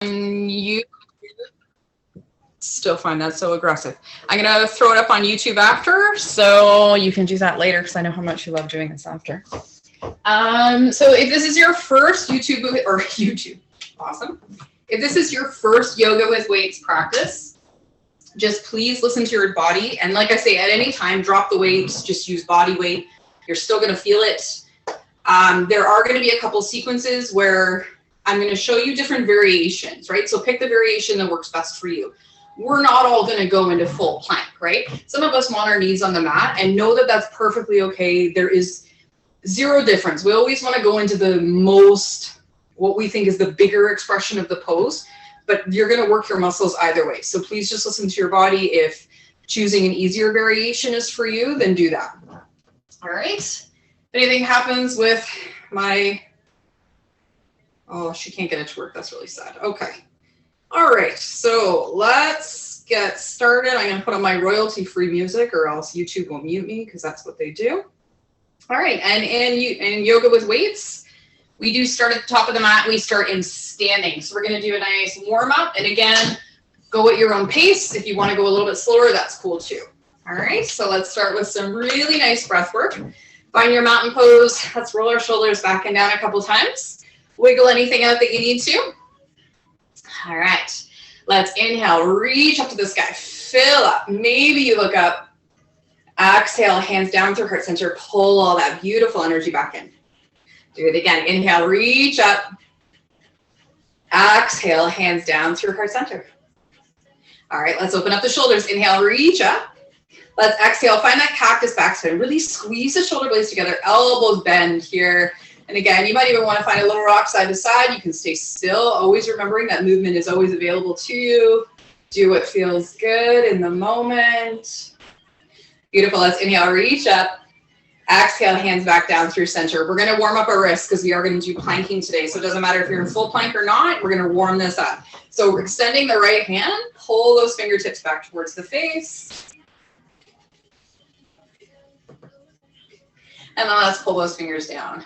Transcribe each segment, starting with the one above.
You still find that so aggressive. I'm going to throw it up on YouTube after, so you can do that later because I know how much you love doing this after. So if this is your first YouTube, awesome. If this is your first yoga with weights practice, just please listen to your body. And like I say, at any time, drop the weights, just use body weight. You're still going to feel it. There are going to be a couple sequences where I'm going to show you different variations, right? So pick the variation that works best for you. We're not all going to go into full plank, right? Some of us want our knees on the mat, and know that that's perfectly okay. There is zero difference. We always want to go into the most, what we think is the bigger expression of the pose, but you're going to work your muscles either way. So please just listen to your body. If choosing an easier variation is for you, then do that. All right. If anything happens with my, oh, she can't get it to work. That's really sad. Okay. All right. So let's get started. I'm going to put on my royalty-free music, or else YouTube will mute me because that's what they do. All right. And in yoga with weights, we do start at the top of the mat. We start in standing. So we're going to do a nice warm up. And again, go at your own pace. If you want to go a little bit slower, that's cool too. All right. So let's start with some really nice breath work. Find your mountain pose. Let's roll our shoulders back and down a couple times. Wiggle anything out that you need to. All right. Let's inhale. Reach up to the sky. Fill up. Maybe you look up. Exhale. Hands down through heart center. Pull all that beautiful energy back in. Do it again. Inhale. Reach up. Exhale. Hands down through heart center. All right. Let's open up the shoulders. Inhale. Reach up. Let's exhale. Find that cactus back spin. Really squeeze the shoulder blades together. Elbows bend here. And again, you might even want to find a little rock side to side. You can stay still. Always remembering that movement is always available to you. Do what feels good in the moment. Beautiful. Let's inhale. Reach up. Exhale. Hands back down through center. We're going to warm up our wrists because we are going to do planking today. So it doesn't matter if you're in full plank or not. We're going to warm this up. So we're extending the right hand. Pull those fingertips back towards the face. And then let's pull those fingers down.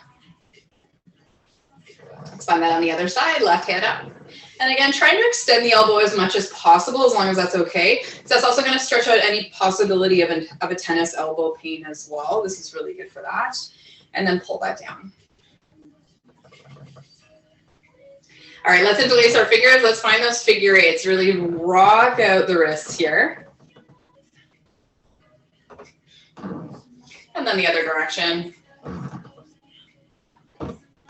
Let's find that on the other side, left hand up. And again, trying to extend the elbow as much as possible, as long as that's okay. So that's also going to stretch out any possibility of a tennis elbow pain as well. This is really good for that. And then pull that down. All right, let's interlace our fingers. Let's find those figure eights. Really rock out the wrists here. And then the other direction.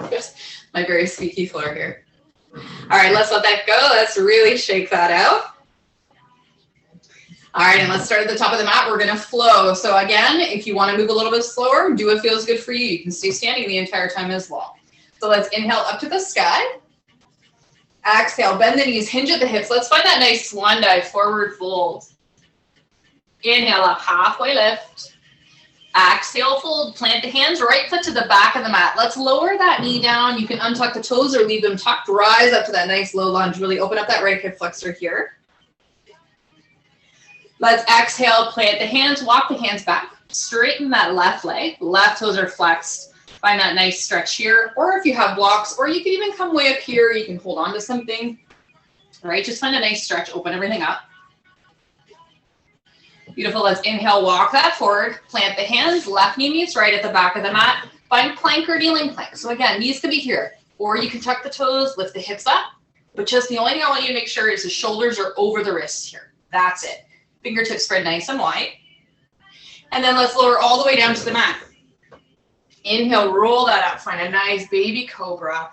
Just my very squeaky floor here. All right, let's let that go. Let's really shake that out. All right, and let's start at the top of the mat. We're going to flow. So again, if you want to move a little bit slower, do what feels good for you. You can stay standing the entire time as well. So let's inhale up to the sky. Exhale, bend the knees, hinge at the hips. Let's find that nice swan dive, forward fold. Inhale up, halfway lift. Exhale, fold, plant the hands, right foot to the back of the mat. Let's lower that knee down. You can untuck the toes or leave them tucked. Rise up to that nice low lunge. Really open up that right hip flexor here. Let's exhale, plant the hands, walk the hands back. Straighten that left leg. Left toes are flexed. Find that nice stretch here. Or if you have blocks, or you can even come way up here. You can hold on to something. All right, just find a nice stretch. Open everything up. Beautiful. Let's inhale, walk that forward, plant the hands, left knee meets right at the back of the mat. Find plank or kneeling plank. So again, knees could be here, or you can tuck the toes, lift the hips up. But just the only thing I want you to make sure is the shoulders are over the wrists here. That's it. Fingertips spread nice and wide. And then let's lower all the way down to the mat. Inhale, roll that up. Find a nice baby cobra.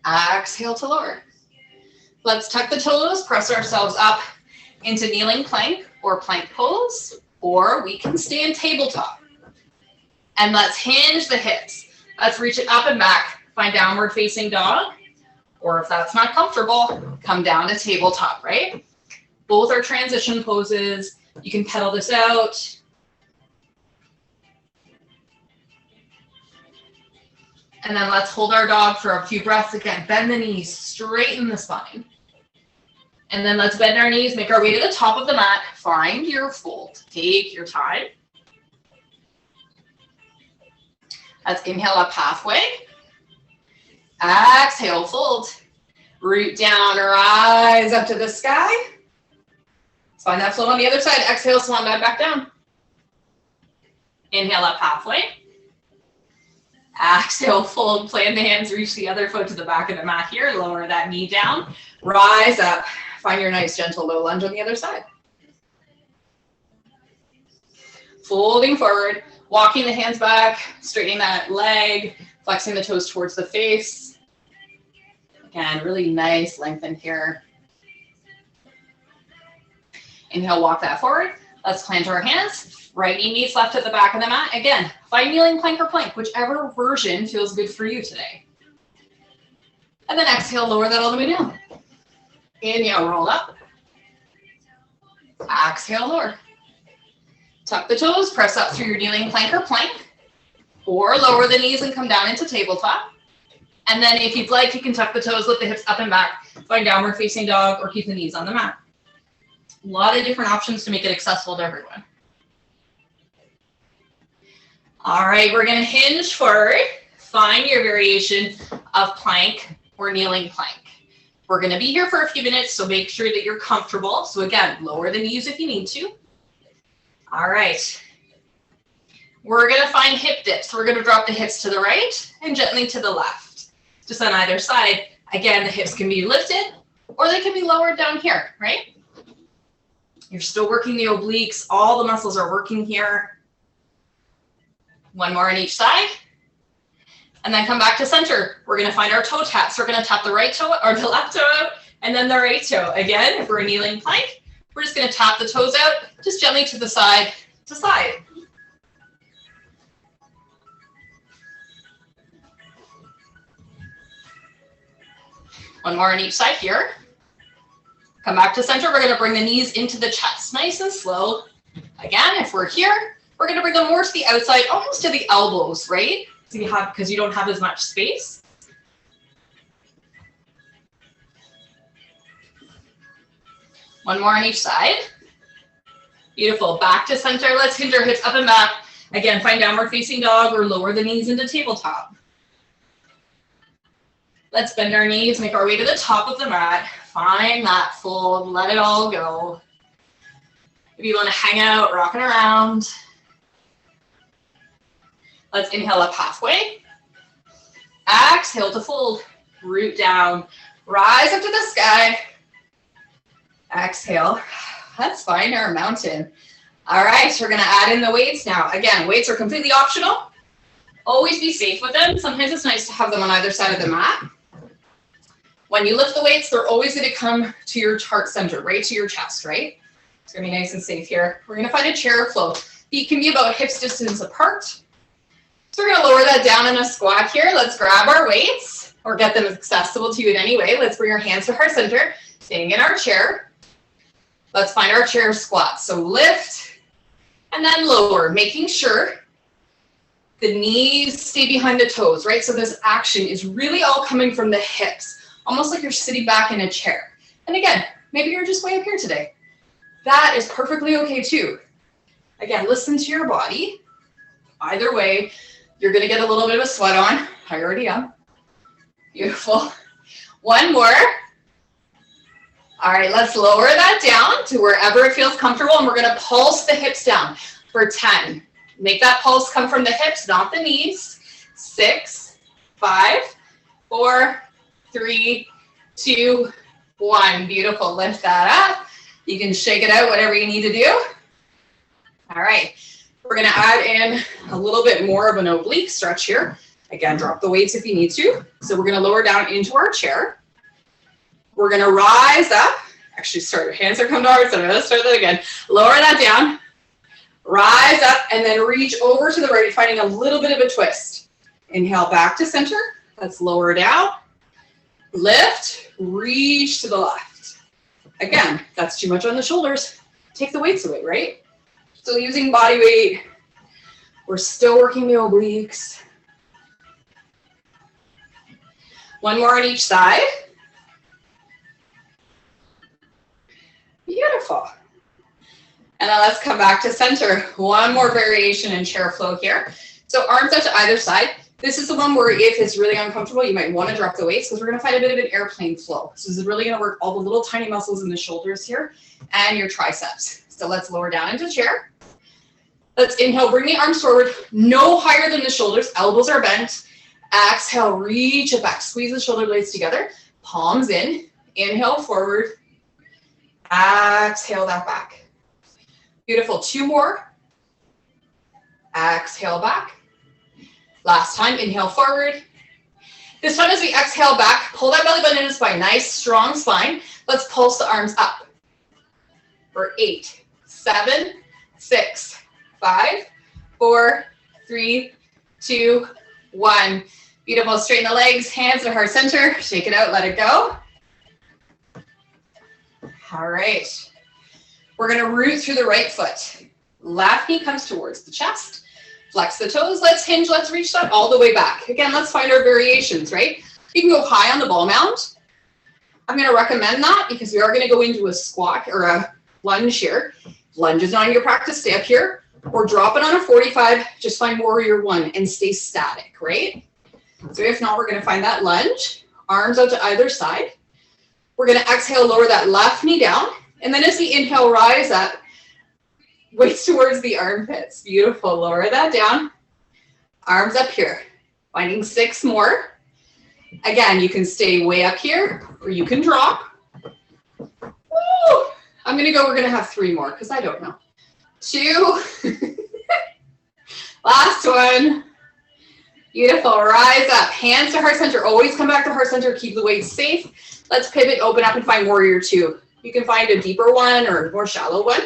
Exhale to lower. Let's tuck the toes, press ourselves up into kneeling plank or plank pose, or we can stay in tabletop. And let's hinge the hips. Let's reach it up and back. Find downward facing dog, or if that's not comfortable, come down to tabletop, right? Both are transition poses. You can pedal this out. And then let's hold our dog for a few breaths again. Bend the knees, straighten the spine. And then let's bend our knees, make our way to the top of the mat. Find your fold. Take your time. Let's inhale up halfway. Exhale, fold. Root down, rise up to the sky. Let's find that flow on the other side. Exhale, swan dive back down. Inhale up halfway. Exhale, fold, plant the hands, reach the other foot to the back of the mat here. Lower that knee down. Rise up. Find your nice gentle low lunge on the other side. Folding forward, walking the hands back, straightening that leg, flexing the toes towards the face. Again, really nice lengthen here. Inhale, walk that forward. Let's plant our hands. Right knee meets left at the back of the mat. Again, find kneeling plank or plank, whichever version feels good for you today. And then exhale, lower that all the way down. Inhale, roll up. Exhale, lower. Tuck the toes, press up through your kneeling plank or plank, or lower the knees and come down into tabletop. And then if you'd like, you can tuck the toes, lift the hips up and back, find downward facing dog, or keep the knees on the mat. A lot of different options to make it accessible to everyone. All right, we're gonna hinge forward. Find your variation of plank or kneeling plank. We're gonna be here for a few minutes, so make sure that you're comfortable. So again, lower the knees if you need to. All right. We're gonna find hip dips. We're gonna drop the hips to the right and gently to the left. Just on either side. Again, the hips can be lifted or they can be lowered down here, right? You're still working the obliques. All the muscles are working here. One more on each side. And then come back to center. We're gonna find our toe taps. We're gonna tap the right toe or the left toe out and then the right toe. Again, if we're a kneeling plank, we're just gonna tap the toes out, just gently to the side to side. One more on each side here. Come back to center. We're gonna bring the knees into the chest, nice and slow. Again, if we're here, we're gonna bring them more to the outside, almost to the elbows, right? So you have, because you don't have as much space. One more on each side. Beautiful, back to center. Let's hinge our hips up and back. Again, find downward facing dog or lower the knees into tabletop. Let's bend our knees, make our way to the top of the mat. Find that fold, let it all go. If you want to hang out, rocking around. Let's inhale up halfway. Exhale to fold, root down, rise up to the sky. Exhale, let's find our mountain. All right, we're gonna add in the weights now. Again, weights are completely optional. Always be safe with them. Sometimes it's nice to have them on either side of the mat. When you lift the weights, they're always gonna come to your heart center, right to your chest, right? It's gonna be nice and safe here. We're gonna find a chair flow. Feet can be about hips distance apart. So we're gonna lower that down in a squat here. Let's grab our weights or get them accessible to you in any way. Let's bring our hands to heart center, staying in our chair. Let's find our chair squat. So lift and then lower, making sure the knees stay behind the toes, right? So this action is really all coming from the hips, almost like you're sitting back in a chair. And again, maybe you're just way up here today. That is perfectly okay too. Again, listen to your body. Either way, you're gonna get a little bit of a sweat on. I already am. Beautiful. One more. All right, let's lower that down to wherever it feels comfortable, and we're gonna pulse the hips down for 10. Make that pulse come from the hips, not the knees. 6, 5, 4, 3, 2, 1. Beautiful, lift that up. You can shake it out, whatever you need to do. All right, we're gonna add in a little bit more of an oblique stretch here. Again, drop the weights if you need to. So we're gonna lower down into our chair. We're gonna rise up. Actually, hands are come downwards, so I'm gonna start that again. Lower that down, rise up, and then reach over to the right, finding a little bit of a twist. Inhale back to center. Let's lower down, lift, reach to the left. Again, that's too much on the shoulders. Take the weights away, right? Still using body weight. We're still working the obliques. One more on each side. Beautiful. And then let's come back to center. One more variation in chair flow here. So arms out to either side. This is the one where if it's really uncomfortable, you might want to drop the weights because we're going to find a bit of an airplane flow. So this is really going to work all the little tiny muscles in the shoulders here and your triceps. So let's lower down into chair. Let's inhale, bring the arms forward, no higher than the shoulders, elbows are bent. Exhale, reach it back, squeeze the shoulder blades together, palms in, inhale forward, exhale that back. Beautiful, 2 more. Exhale back. Last time, inhale forward. This time as we exhale back, pull that belly button into the spine, nice strong spine. Let's pulse the arms up. For 8, 7, 6, 5, 4, 3, 2, 1. Beautiful, straighten the legs, hands to heart center, shake it out, let it go. All right, we're gonna root through the right foot. Left knee comes towards the chest. Flex the toes, let's hinge, let's reach that all the way back. Again, let's find our variations, right? You can go high on the ball mount. I'm gonna recommend that because we are gonna go into a squat or a lunge here. Lunge is not your practice, stay up here. Or drop it on a 45, just find warrior 1 and stay static, right? So if not, we're gonna find that lunge, arms out to either side. We're gonna exhale, lower that left knee down. And then as we inhale, rise up, weights towards the armpits. Beautiful, lower that down. Arms up here, finding 6 more. Again, you can stay way up here or you can drop. Woo! We're gonna have 3 more because I don't know. 2. Last one. Beautiful, rise up, hands to heart center, always come back to heart center, keep the weight safe. Let's pivot, open up and find warrior 2. You can find a deeper one or a more shallow one.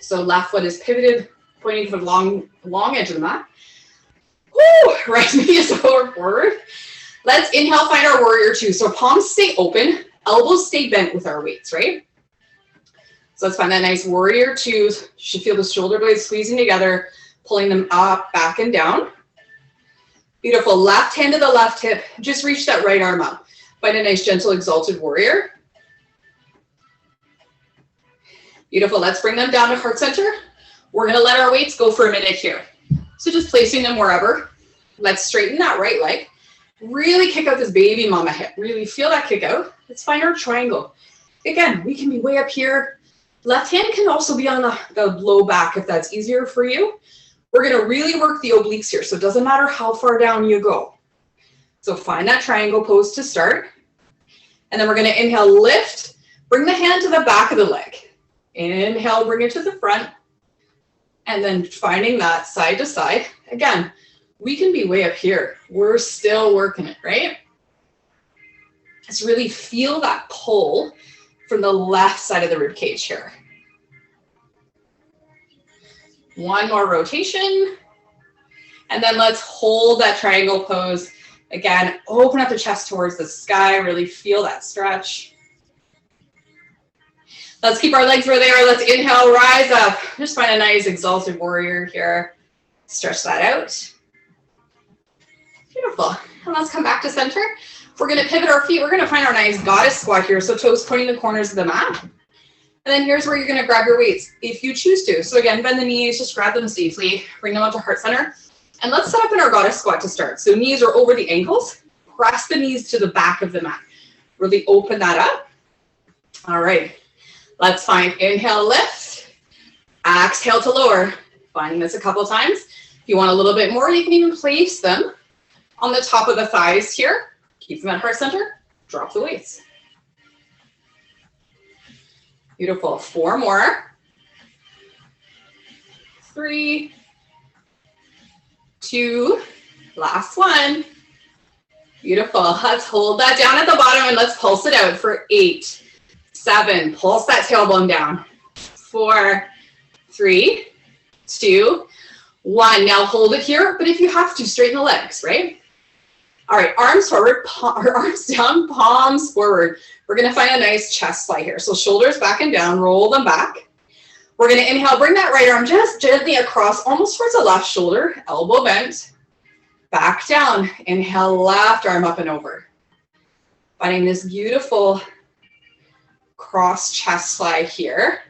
So left foot is pivoted, pointing to the long edge of the mat. Woo, right knee is forward. Let's inhale, find our warrior 2. So palms stay open, elbows stay bent with our weights, right? So let's find that nice warrior 2. You should feel the shoulder blades squeezing together, pulling them up, back and down. Beautiful, left hand to the left hip. Just reach that right arm up. Find a nice gentle exalted warrior. Beautiful, let's bring them down to heart center. We're gonna let our weights go for a minute here. So just placing them wherever. Let's straighten that right leg. Really kick out this baby mama hip. Really feel that kick out. Let's find our triangle. Again, we can be way up here. Left hand can also be on the low back if that's easier for you. We're gonna really work the obliques here, so it doesn't matter how far down you go. So find that triangle pose to start. And then we're gonna inhale, lift, bring the hand to the back of the leg. Inhale, bring it to the front. And then finding that side to side. Again, we can be way up here. We're still working it, right? Just really feel that pull from the left side of the rib cage here. 1 more rotation. And then let's hold that triangle pose. Again, open up the chest towards the sky. Really feel that stretch. Let's keep our legs where they are. Let's inhale, rise up. Just find a nice exalted warrior here. Stretch that out. Beautiful. And let's come back to center. We're going to pivot our feet. We're going to find our nice goddess squat here. So toes pointing the corners of the mat. And then here's where you're going to grab your weights if you choose to. So again, bend the knees, just grab them safely, bring them up to heart center. And let's set up in our goddess squat to start. So knees are over the ankles. Press the knees to the back of the mat. Really open that up. All right. Let's find inhale, lift. Exhale to lower. Finding this a couple of times. If you want a little bit more, you can even place them on the top of the thighs here. Keep them at heart center. Drop the weights. Beautiful. 4 more. 3, 2, last one. Beautiful. Let's hold that down at the bottom and let's pulse it out for 8, 7. Pulse that tailbone down. 4, 3, 2, 1. Now hold it here, but if you have to, straighten the legs, right? All right, arms forward, arms down, palms forward. We're gonna find a nice chest fly here. So shoulders back and down, roll them back. We're gonna inhale, bring that right arm just gently across, almost towards the left shoulder, elbow bent, back down. Inhale, left arm up and over. Finding this beautiful cross chest fly here.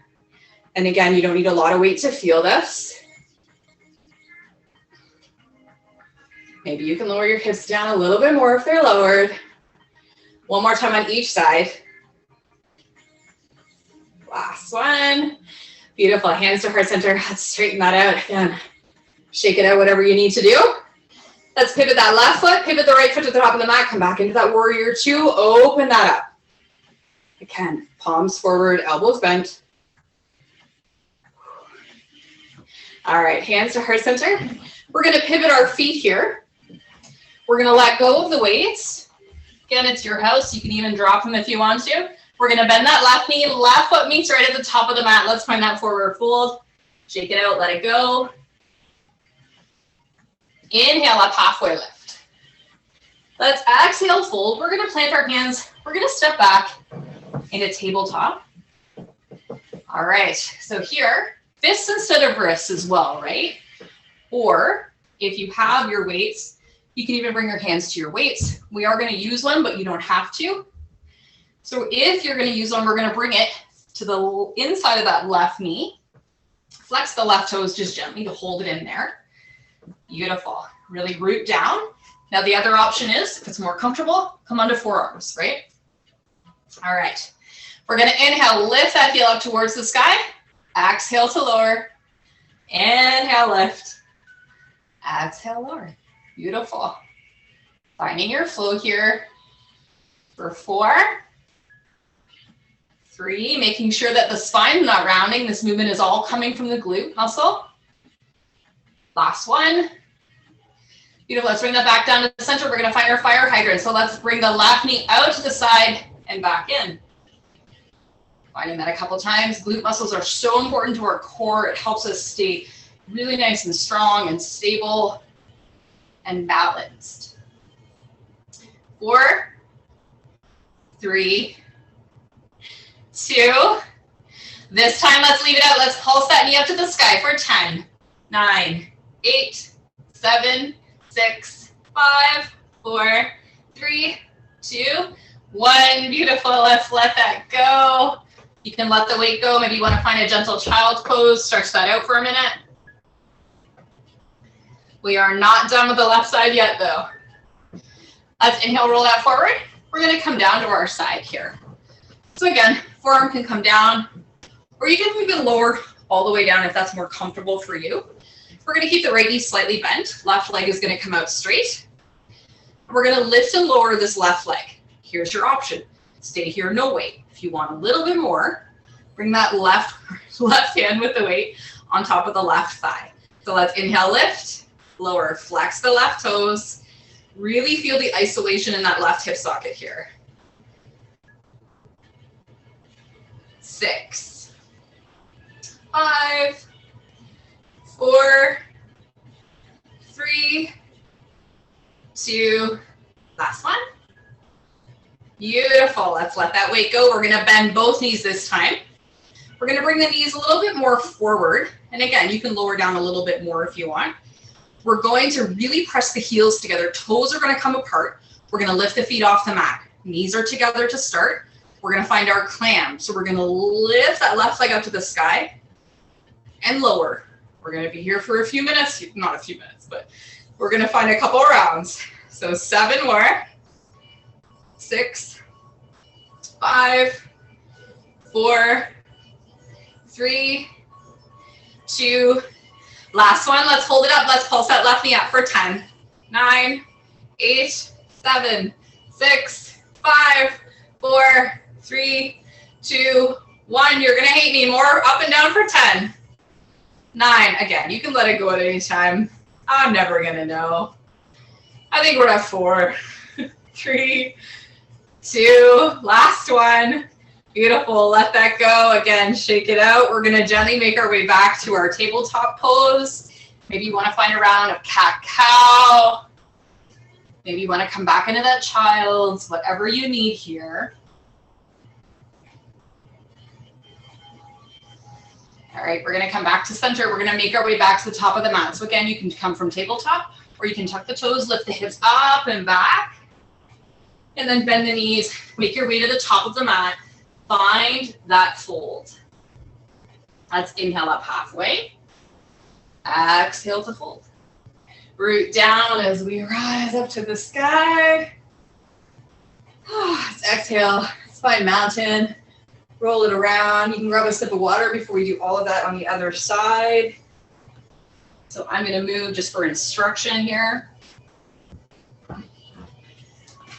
And again, you don't need a lot of weight to feel this. Maybe you can lower your hips down a little bit more if they're lowered. One more time on each side. Last one. Beautiful. Hands to heart center. Let's straighten that out. Again, shake it out, whatever you need to do. Let's pivot that left foot, pivot the right foot to the top of the mat, come back into that warrior two, open that up. Again, palms forward, elbows bent. All right, hands to heart center. We're gonna pivot our feet here. We're gonna let go of the weights. Again, it's your house. You can even drop them if you want to. We're gonna bend that left knee, left foot meets right at the top of the mat. Let's find that forward fold. Shake it out, let it go. Inhale up, halfway lift. Let's exhale, fold. We're gonna plant our hands. We're gonna step back into tabletop. All right, so here, fists instead of wrists as well, right? Or if you have your weights, you can even bring your hands to your weights. We are gonna use one, but you don't have to. So if you're gonna use one, we're gonna bring it to the inside of that left knee. Flex the left toes just gently to hold it in there. Beautiful. Really root down. Now the other option is, if it's more comfortable, come onto forearms, right? All right. We're going to inhale, lift that heel up towards the sky. Exhale to lower. Inhale, lift. Exhale, lower. Beautiful. Finding your flow here for 4, 3, making sure that the spine's not rounding. This movement is all coming from the glute muscle. Last one. Beautiful. Let's bring that back down to the center. We're going to find our fire hydrant. So let's bring the left knee out to the side and back in. Finding that a couple times. Glute muscles are so important to our core. It helps us stay really nice and strong and stable and balanced. 4, 3, 2. This time, let's leave it out. Let's pulse that knee up to the sky for 10, 9, 8, 7, 6, 5, 4, 3, 2, 1. Beautiful. Let's let that go. You can let the weight go. Maybe you want to find a gentle child's pose. Stretch that out for a minute. We are not done with the left side yet, though. Let's inhale, roll that forward. We're going to come down to our side here. So again, forearm can come down, or you can even lower all the way down if that's more comfortable for you. We're going to keep the right knee slightly bent. Left leg is going to come out straight. We're going to lift and lower this left leg. Here's your option. Stay here, no weight. If you want a little bit more, bring that left hand with the weight on top of the left thigh. So let's inhale, lift, lower, flex the left toes. Really feel the isolation in that left hip socket here. 6, 5, 4, 3, 2, last one. Beautiful. Let's let that weight go. We're going to bend both knees this time. We're going to bring the knees a little bit more forward. And again, you can lower down a little bit more if you want. We're going to really press the heels together. Toes are going to come apart. We're going to lift the feet off the mat. Knees are together to start. We're going to find our clam. So we're going to lift that left leg up to the sky and lower. We're going to be here for a few minutes. Not a few minutes, but we're going to find a couple rounds. So 7 more. 6, 5, 4, 3, 2. Last one. Let's hold it up. Let's pulse that left knee up for 10, 9, 8, 7, 6, 5, 4, 3, 2, 1. You're going to hate me. More up and down for 10, 9. Again, you can let it go at any time. I'm never going to know. I think we're at 4, 3, 2. Last one. Beautiful. Let that go. Again, shake it out. We're going to gently make our way back to our tabletop pose. Maybe you want to find a round of cat-cow. Maybe you want to come back into that child's, whatever you need here. All right, we're going to come back to center. We're going to make our way back to the top of the mat. So again, you can come from tabletop, or you can tuck the toes, lift the hips up and back, and then bend the knees. Make your way to the top of the mat. Find that fold. Let's inhale up halfway. Exhale to fold. Root down as we rise up to the sky. Let's exhale, spine mountain. Roll it around. You can grab a sip of water before we do all of that on the other side. So I'm going to move just for instruction here.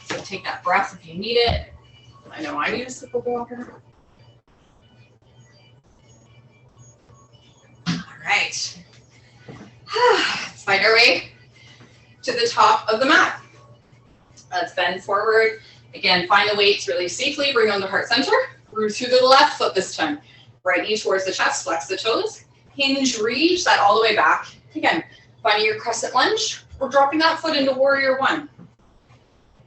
So take that breath if you need it. I know I need a sip of water. All right. Let's find our way to the top of the mat. Let's bend forward. Again, find the weights really safely. Bring on the heart center. Root through the left foot this time. Right knee towards the chest. Flex the toes. Hinge, reach that all the way back. Again, finding your crescent lunge. We're dropping that foot into warrior one.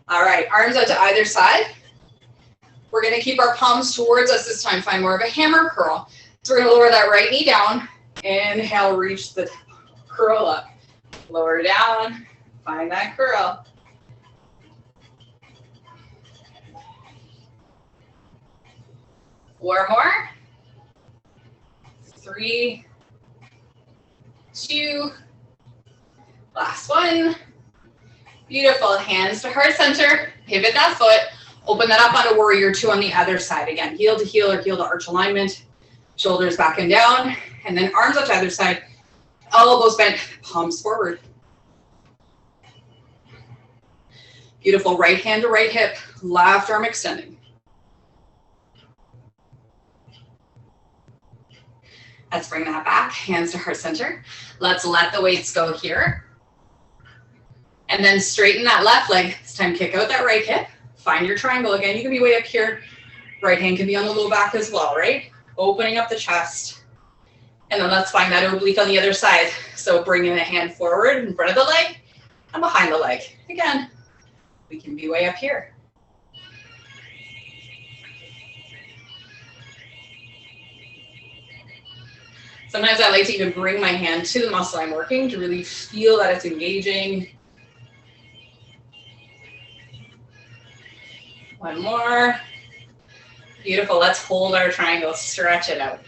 All right, arms out to either side. We're going to keep our palms towards us this time. Find more of a hammer curl. So we're going to lower that right knee down. Inhale, reach the curl up. Lower down. Find that curl. Four more. 3, 2, last one. Beautiful. Hands to heart center. Pivot that foot. Open that up on a warrior two on the other side. Again, heel to heel or heel to arch alignment. Shoulders back and down. And then arms up to either side. Elbows bent, palms forward. Beautiful. Right hand to right hip. Left arm extending. Let's bring that back, hands to heart center. Let's let the weights go here. And then straighten that left leg. This time kick out that right hip. Find your triangle again. You can be way up here. Right hand can be on the low back as well, right? Opening up the chest. And then let's find that oblique on the other side. So bringing the hand forward in front of the leg and behind the leg. Again, we can be way up here. Sometimes I like to even bring my hand to the muscle I'm working to really feel that it's engaging. One more. Beautiful. Let's hold our triangle. Stretch it out.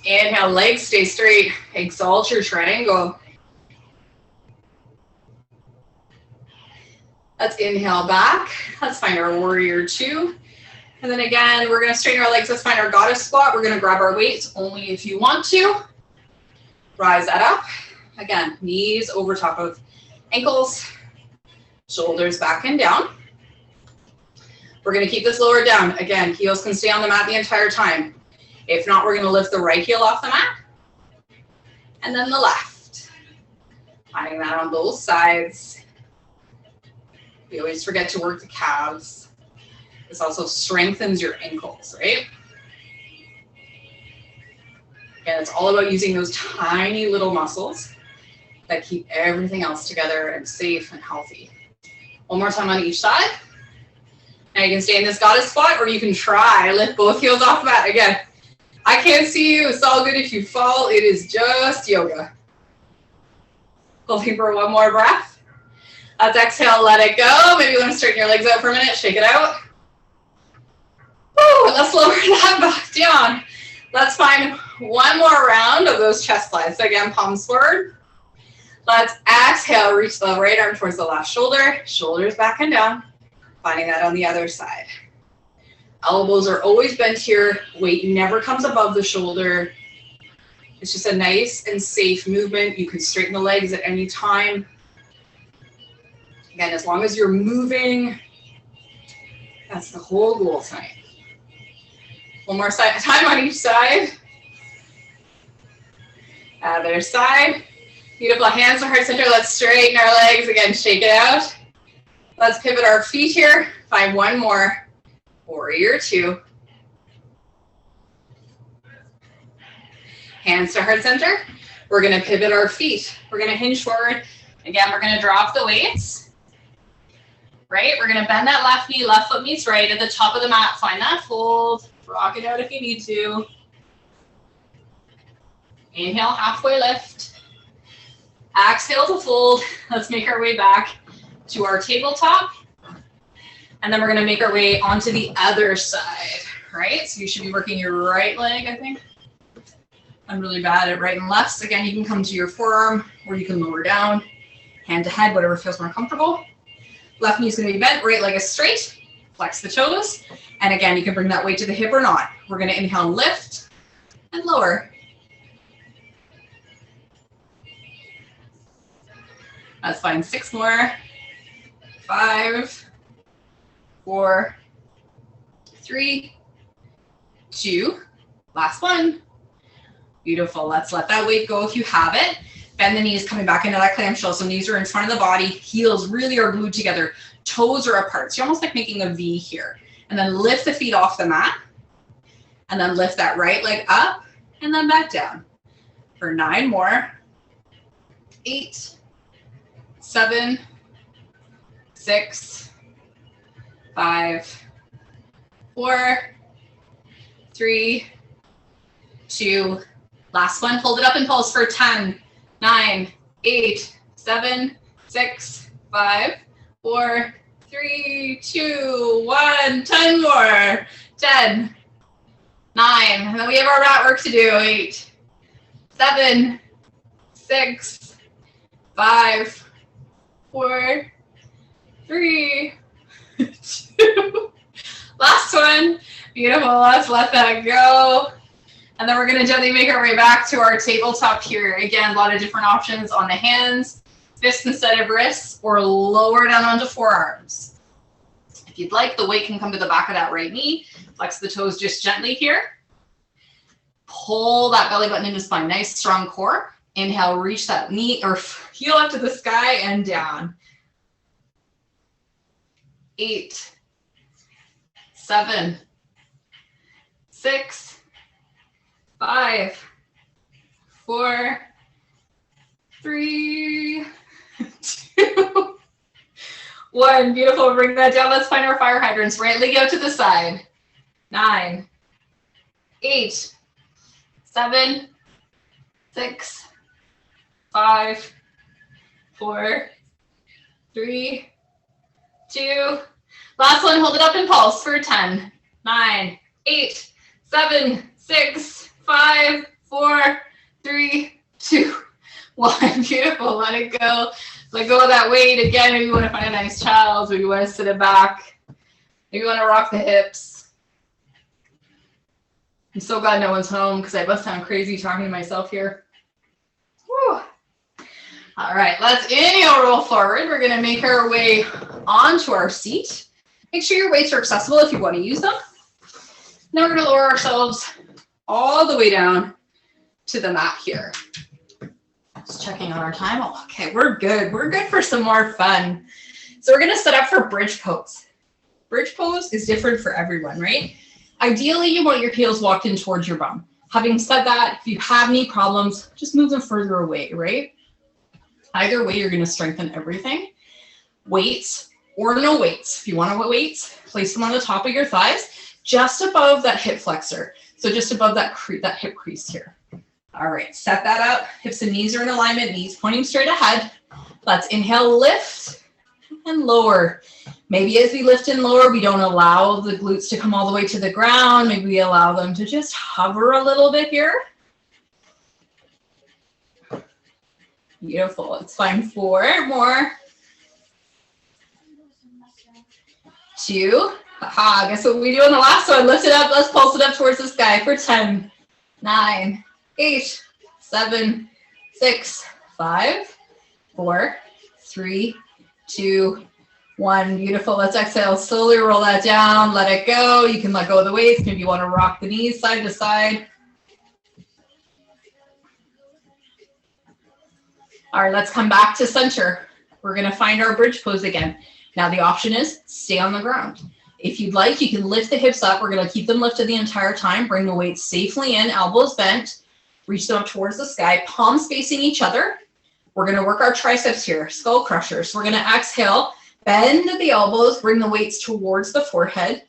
Inhale, legs stay straight. Exalt your triangle. Let's inhale back. Let's find our warrior two. And then again, we're going to straighten our legs. Let's find our goddess squat. We're going to grab our weights only if you want to. Rise that up. Again, knees over top of ankles. Shoulders back and down. We're going to keep this lower down. Again, heels can stay on the mat the entire time. If not, we're going to lift the right heel off the mat. And then the left. Finding that on both sides. We always forget to work the calves. This also strengthens your ankles, right? Again, it's all about using those tiny little muscles that keep everything else together and safe and healthy. One more time on each side. Now you can stay in this goddess squat, or you can try lift both heels off the mat. Again, I can't see you. It's all good if you fall. It is just yoga. Holding for one more breath. Let's exhale, let it go. Maybe you want to straighten your legs out for a minute. Shake it out. Woo, let's lower that back down. Let's find one more round of those chest flies. So again, palms forward. Let's exhale, reach the right arm towards the left shoulder. Shoulders back and down. Finding that on the other side. Elbows are always bent here. Weight never comes above the shoulder. It's just a nice and safe movement. You can straighten the legs at any time. Again, as long as you're moving, that's the whole goal tonight. One more time on each side. Other side. Beautiful. Hands to heart center. Let's straighten our legs. Again, shake it out. Let's pivot our feet here. Find one more. Warrior two. Hands to heart center. We're going to pivot our feet. We're going to hinge forward. Again, we're going to drop the weights. Right? We're going to bend that left knee. Left foot meets right at the top of the mat. Find that fold. Rock it out if you need to. Inhale, halfway lift. Exhale to fold. Let's make our way back to our tabletop. And then we're going to make our way onto the other side, right? So you should be working your right leg, I think. I'm really bad at right and lefts. Again, you can come to your forearm or you can lower down, hand to head, whatever feels more comfortable. Left knee is going to be bent, right leg is straight. Flex the toes. And again, you can bring that weight to the hip or not. We're going to inhale and lift and lower. That's fine. 6 more. 5, 4, 3, 2. Last one. Beautiful. Let's let that weight go if you have it. Bend the knees, coming back into that clamshell. So knees are in front of the body. Heels really are glued together. Toes are apart. So you're almost like making a V here. And then lift the feet off the mat. And then lift that right leg up and then back down. For 9 more. 8, 7, 6, 5, 4, 3, 2. Last one. Hold it up and pulse for 10, 9, 8, 7, 6, 5, 4, 3, 2, 1. 10 more. 10, 9. And then we have our mat work to do. 8, 7, 6, 5, 4, 3, 2. Last one. Beautiful. Let's let that go. And then we're going to gently make our way back to our tabletop here. Again, a lot of different options on the hands, fists instead of wrists, or lower down onto forearms. If you'd like, the weight can come to the back of that right knee. Flex the toes just gently here. Pull that belly button into spine. Nice, strong core. Inhale, reach that knee or heel up to the sky and down. 8, 7, 6, 5, 4, 3, 2, 1. Beautiful. Bring that down. Let's find our fire hydrants. Right leg out to the side. 9, 8, 7, 6, 5, 4, 3, 2. Last one. Hold it up and pulse for 10, 9, 8, 7, 6, 5, 4, 3, 2, 1. Beautiful. Let it go. Let go of that weight. Again, maybe you want to find a nice child. Maybe you want to sit it back. Maybe you want to rock the hips. I'm so glad no one's home because I must sound crazy talking to myself here. Whew. All right, let's inhale, roll forward. We're going to make our way onto our seat. Make sure your weights are accessible if you want to use them. Now we're going to lower ourselves all the way down to the mat here. Just checking on our time. Oh, okay, we're good. We're good for some more fun. So we're going to set up for bridge pose. Bridge pose is different for everyone, right? Ideally, you want your heels walked in towards your bum. Having said that, if you have knee problems, just move them further away, right? Either way, you're going to strengthen everything. Weights or no weights. If you want to weights, place them on the top of your thighs, just above that hip flexor. So just above that hip crease here. All right, set that up. Hips and knees are in alignment, knees pointing straight ahead. Let's inhale, lift and lower. Maybe as we lift and lower, we don't allow the glutes to come all the way to the ground. Maybe we allow them to just hover a little bit here. Beautiful. Let's find 4 more. 2. Aha, guess what we do on the last one? Lift it up. Let's pulse it up towards the sky for 10, 9, 8, 7, 6, 5, 4, 3, 2, 1. Beautiful. Let's exhale. Slowly roll that down. Let it go. You can let go of the weights. Maybe you want to rock the knees side to side. All right, let's come back to center. We're going to find our bridge pose again. Now the option is stay on the ground. If you'd like, you can lift the hips up. We're going to keep them lifted the entire time. Bring the weight safely in, elbows bent. Reach them up towards the sky, palms facing each other. We're going to work our triceps here, skull crushers. We're going to exhale, bend the elbows, bring the weights towards the forehead.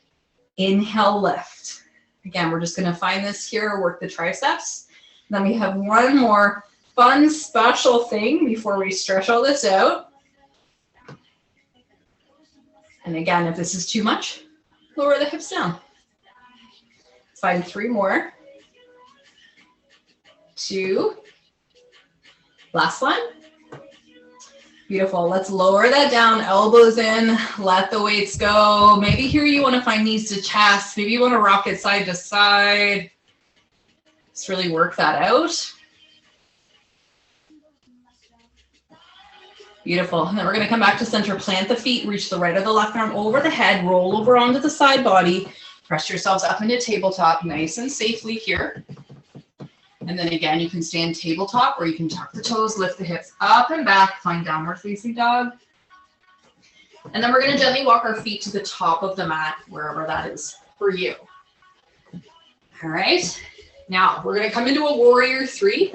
Inhale, lift. Again, we're just going to find this here, work the triceps. Then we have one more fun, special thing before we stretch all this out. And again, if this is too much, lower the hips down. Find 3 more. 2. Last one. Beautiful. Let's lower that down, elbows in, let the weights go. Maybe here you want to find knees to chest. Maybe you want to rock it side to side. Just really work that out. Beautiful. And then we're going to come back to center, plant the feet, reach the right or the left arm over the head, roll over onto the side body, press yourselves up into tabletop, nice and safely here. And then again, you can stand tabletop or you can tuck the toes, lift the hips up and back, find downward facing dog. And then we're going to gently walk our feet to the top of the mat, wherever that is for you. All right. Now we're going to come into a warrior 3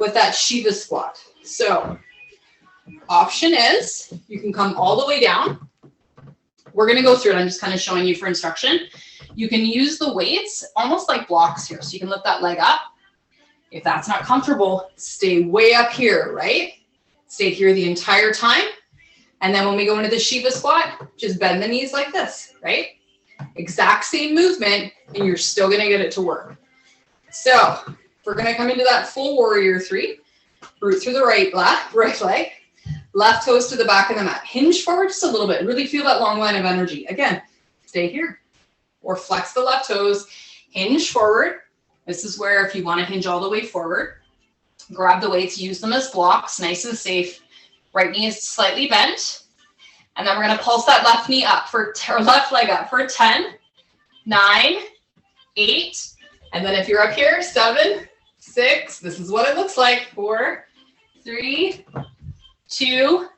with that Shiva squat. So option is you can come all the way down. We're going to go through it. I'm just kind of showing you for instruction. You can use the weights almost like blocks here. So you can lift that leg up. If that's not comfortable, stay way up here, right? Stay here the entire time. And then when we go into the Shiva squat, just bend the knees like this, right? Exact same movement, and you're still gonna get it to work. So we're gonna come into that full warrior 3. Root through the right leg, left toes to the back of the mat. Hinge forward just a little bit. Really feel that long line of energy. Again, stay here. Or flex the left toes, hinge forward. This is where if you want to hinge all the way forward, grab the weights, use them as blocks, nice and safe. Right knee is slightly bent. And then we're going to pulse that left knee up or left leg up for 10, 9, 8. And then if you're up here, 7, 6. This is what it looks like. 4, 3, 2,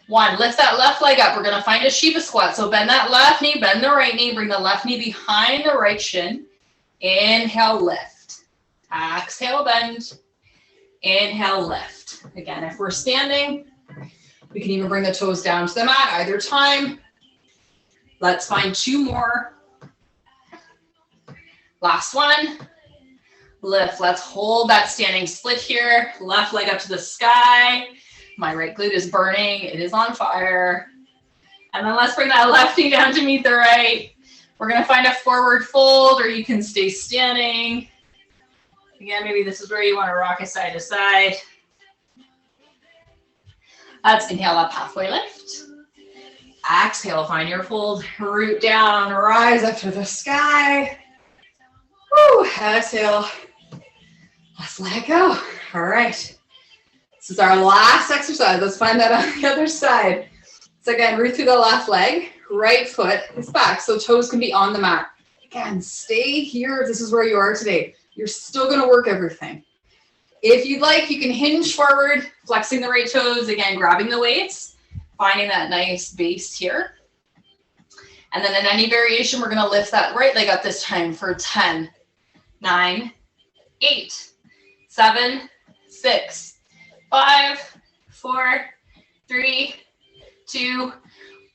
1. Lift that left leg up. We're going to find a Shiva squat. So bend that left knee, bend the right knee, bring the left knee behind the right shin. Inhale, lift. Exhale, bend. Inhale, lift. Again, if we're standing, we can even bring the toes down to the mat either time. Let's find 2 more. Last one. Lift. Let's hold that standing split here. Left leg up to the sky. My right glute is burning. It is on fire. And then let's bring that left knee down to meet the right. We're going to find a forward fold, or you can stay standing. Again, maybe this is where you want to rock it side to side. Let's inhale up, halfway lift. Exhale, find your fold, root down, rise up to the sky. Woo, exhale. Let's let it go. All right. This is our last exercise. Let's find that on the other side. So again, root through the left leg. Right foot is back, so toes can be on the mat. Again, stay here. This is where you are today. You're still going to work everything. If you'd like, you can hinge forward, flexing the right toes. Again, grabbing the weights, finding that nice base here. And then in any variation, we're going to lift that right leg up this time for 10, 9, 8, 7, 6, 5, 4, 3, 2,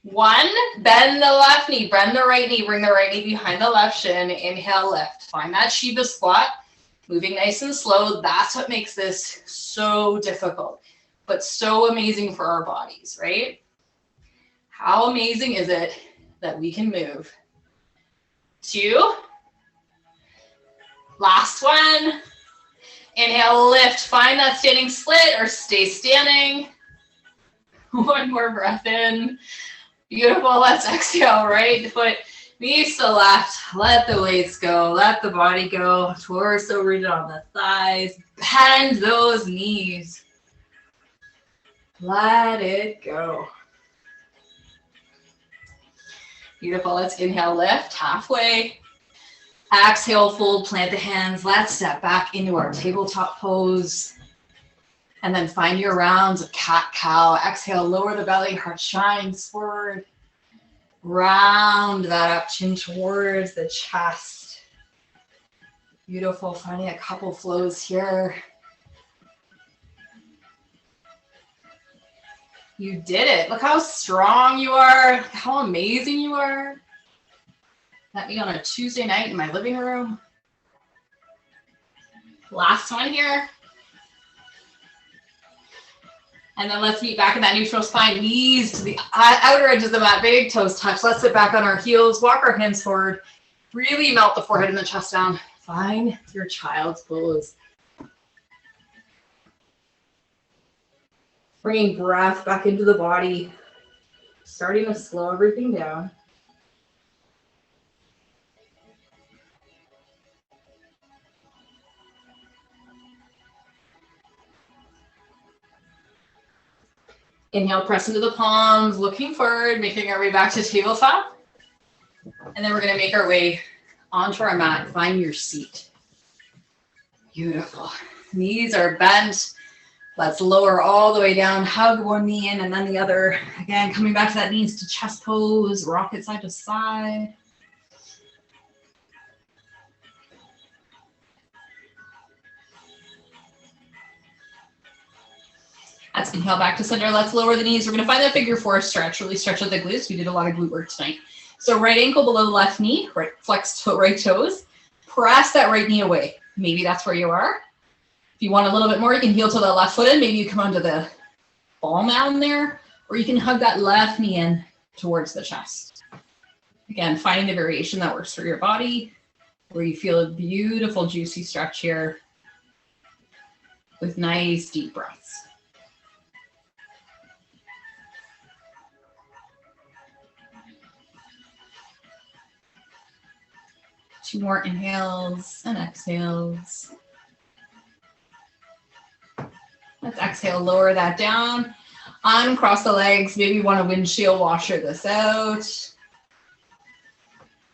1. Bend the left knee, bend the right knee, bring the right knee behind the left shin. Inhale, lift. Find that Shiva squat. Moving nice and slow. That's what makes this so difficult, but so amazing for our bodies, right? How amazing is it that we can move? 2. Last one. Inhale, lift. Find that standing split or stay standing. 1 more breath in. Beautiful. Let's exhale. Right foot knees to left. Let the weights go. Let the body go. Torso rooted on the thighs. Bend those knees. Let it go. Beautiful. Let's inhale, lift halfway. Exhale, fold, plant the hands. Let's step back into our tabletop pose. And then find your rounds of cat-cow. Exhale, lower the belly, heart shines forward. Round that up, chin towards the chest. Beautiful, finding a couple flows here. You did it. Look how strong you are. Look how amazing you are. Met me on a Tuesday night in my living room. Last one here. And then let's meet back in that neutral spine. Knees to the outer edge of the mat. Big toes touch. Let's sit back on our heels. Walk our hands forward. Really melt the forehead and the chest down. Find your child's pose. Bringing breath back into the body, starting to slow everything down. Inhale, press into the palms, looking forward, making our way back to tabletop. And then we're going to make our way onto our mat. Find your seat. Beautiful. Knees are bent. Let's lower all the way down. Hug one knee in and then the other. Again, coming back to that knees to chest pose. Rock it side to side. Let's inhale back to center. Let's lower the knees. We're going to find that figure four stretch. Really stretch out the glutes. We did a lot of glute work tonight. So right ankle below the left knee, right flex right toes. Press that right knee away. Maybe that's where you are. If you want a little bit more, you can heel to the left foot in. Maybe you come onto the ball mound there, or you can hug that left knee in towards the chest. Again, finding the variation that works for your body, where you feel a beautiful, juicy stretch here with nice, deep breaths. Two more inhales and exhales. Let's exhale, lower that down. Uncross the legs. Maybe you want to windshield washer this out.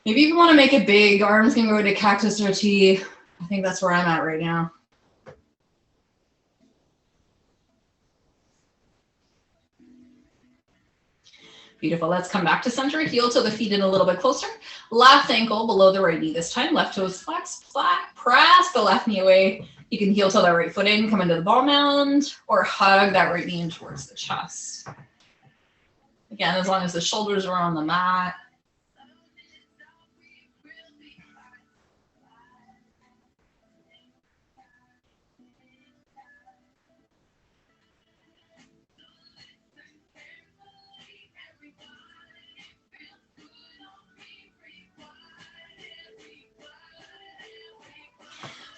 Maybe you want to make it big. Arms can go to cactus or T. I think that's where I'm at right now. Beautiful. Let's come back to center. Heel to the feet in a little bit closer. Left ankle below the right knee this time. Left toes flex, flat. Press the left knee away. You can heel to that right foot in, come into the ball mound, or hug that right knee in towards the chest. Again, as long as the shoulders are on the mat.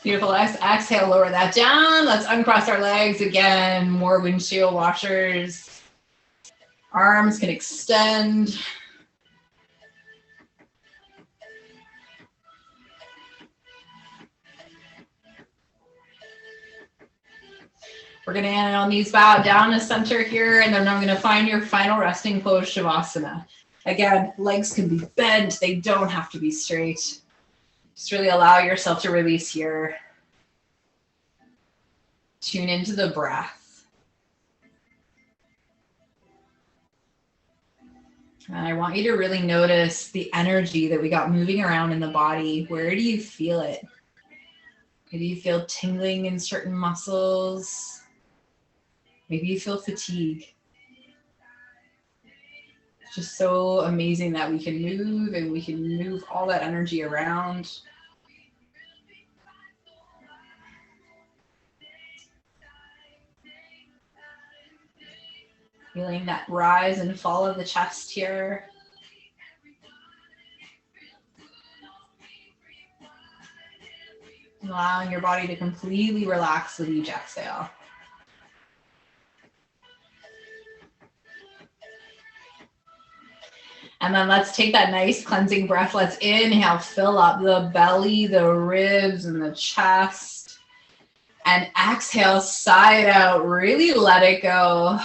Beautiful. Exhale, lower that down. Let's uncross our legs again. More windshield washers. Arms can extend. We're going to end on these bow down to center here, and then I'm going to find your final resting pose, Shavasana. Again, legs can be bent. They don't have to be straight. Just really allow yourself to release here. Tune into the breath. And I want you to really notice the energy that we got moving around in the body. Where do you feel it? Maybe you feel tingling in certain muscles. Maybe you feel fatigue. It's just so amazing that we can move and we can move all that energy around. Feeling that rise and fall of the chest here. Allowing your body to completely relax with each exhale. And then let's take that nice cleansing breath. Let's inhale, fill up the belly, the ribs, and the chest. And exhale, side out. Really let it go.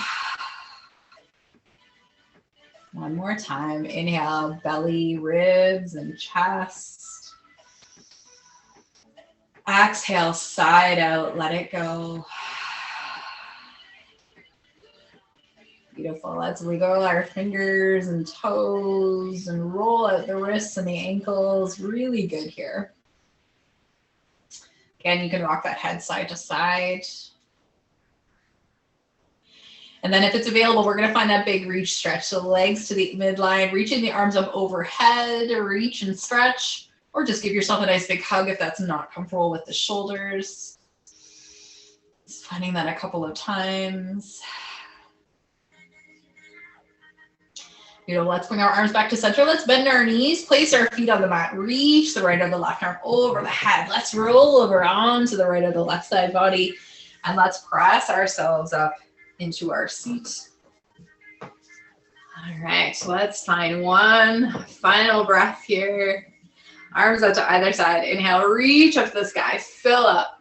One more time. Inhale, belly, ribs, and chest. Exhale, side out. Let it go. Beautiful. Let's wiggle our fingers and toes and roll out the wrists and the ankles. Really good here. Again, you can rock that head side to side. And then if it's available, we're going to find that big reach stretch. So legs to the midline, reaching the arms up overhead, reach and stretch, or just give yourself a nice big hug if that's not comfortable with the shoulders. Just finding that a couple of times. Let's bring our arms back to center. Let's bend our knees, place our feet on the mat, reach the right or the left arm over the head. Let's roll over onto the right or the left side body, and let's press ourselves up into our seat. All right, so let's find one final breath here. Arms out to either side. Inhale, reach up to the sky, fill up.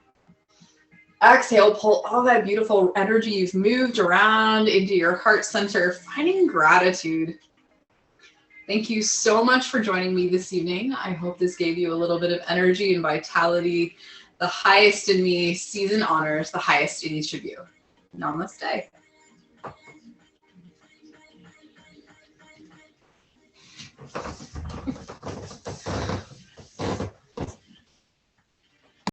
Exhale, pull all that beautiful energy you've moved around into your heart center, finding gratitude. Thank you so much for joining me this evening. I hope this gave you a little bit of energy and vitality. The highest in me sees and honors the highest in each of you. Namaste.